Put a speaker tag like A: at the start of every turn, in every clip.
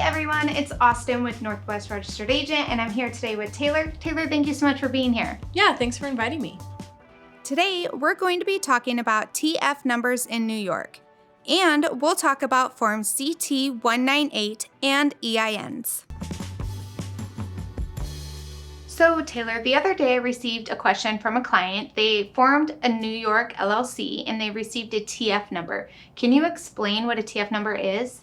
A: everyone, it's Austin with Northwest Registered Agent, and I'm here today with Taylor. Taylor, thank you so much for being here.
B: Yeah, thanks for inviting me.
A: Today, we're going to be talking about TF numbers in New York, and we'll talk about Forms CT-198 and EINs. So Taylor, the other day I received a question from a client. They formed a New York LLC and they received a TF number. Can you explain what a TF number is?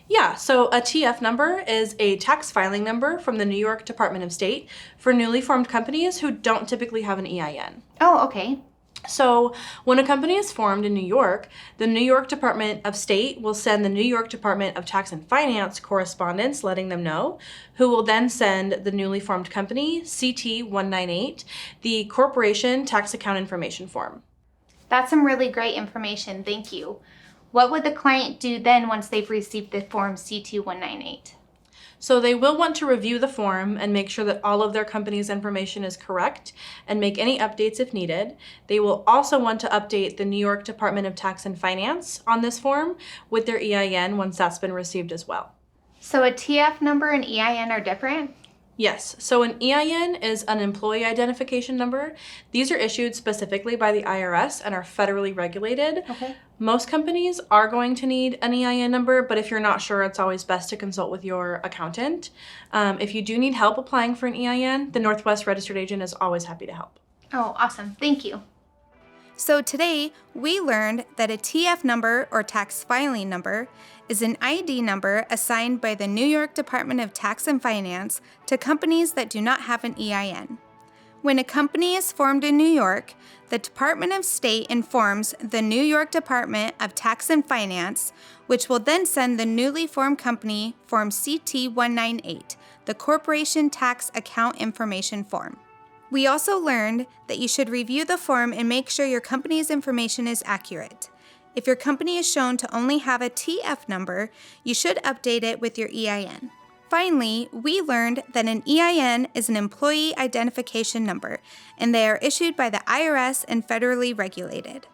B: Yeah, so a TF number is a tax filing number from the New York Department of State for newly formed companies who don't typically have an EIN.
A: Oh, okay.
B: So when a company is formed in New York, the New York Department of State will send the New York Department of Tax and Finance correspondence letting them know, who will then send the newly formed company, CT-198, the Corporation Tax Account Information Form.
A: That's some really great information. Thank you. What would the client do then once they've received the form CT-198?
B: So they will want to review the form and make sure that all of their company's information is correct and make any updates if needed. They will also want to update the New York Department of Tax and Finance on this form with their EIN once that's been received as well.
A: So a TF number and EIN are different?
B: Yes, so an EIN is an employee identification number. These are issued specifically by the IRS and are federally regulated.
A: Okay.
B: Most companies are going to need an EIN number, but if you're not sure, it's always best to consult with your accountant. If you do need help applying for an EIN, the Northwest Registered Agent is always happy to help.
A: Oh, awesome. Thank you. So today, we learned that a TF number or tax filing number is an ID number assigned by the New York Department of Tax and Finance to companies that do not have an EIN. When a company is formed in New York, the Department of State informs the New York Department of Tax and Finance, which will then send the newly formed company Form CT-198, the Corporation Tax Account Information Form. We also learned that you should review the form and make sure your company's information is accurate. If your company is shown to only have a TF number, you should update it with your EIN. Finally, we learned that an EIN is an employee identification number, and they are issued by the IRS and federally regulated.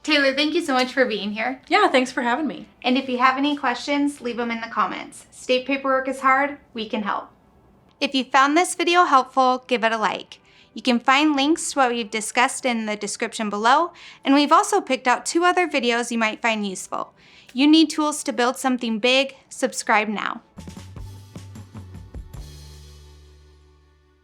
A: Taylor, thank you so much for being here.
B: Yeah, thanks for having me.
A: And if you have any questions, leave them in the comments. State paperwork is hard, we can help. If you found this video helpful, give it a like. You can find links to what we've discussed in the description below, and we've also picked out 2 other videos you might find useful. You need tools to build something big, subscribe now.